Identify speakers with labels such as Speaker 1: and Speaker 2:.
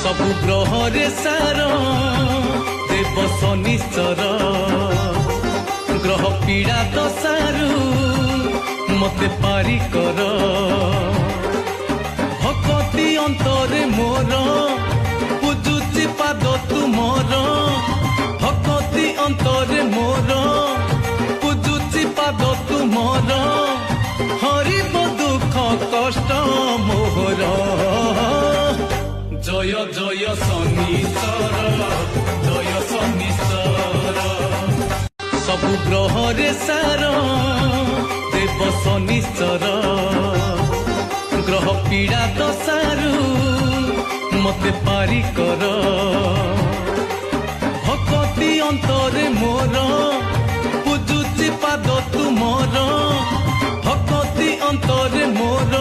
Speaker 1: सबु ग्रहरे सार देव शनिश्चर ग्रह पीड़ा दशारू मते पारी कर भक्ति अंतरे मोर पूजुची पाद तुमर भक्ति अंतरे मोर पूजुची पाद तुमर हरिब दुख कष्ट मोहर जय जय शनिश्चर जय शनिश्चर सबु ग्रहरे सार देव शनिश्चर ग्रह पीड़ा दशारू मते पारी कर भक्ति अंतरे मोर पूजुची पाद तुमर भक्ति अंतरे मोर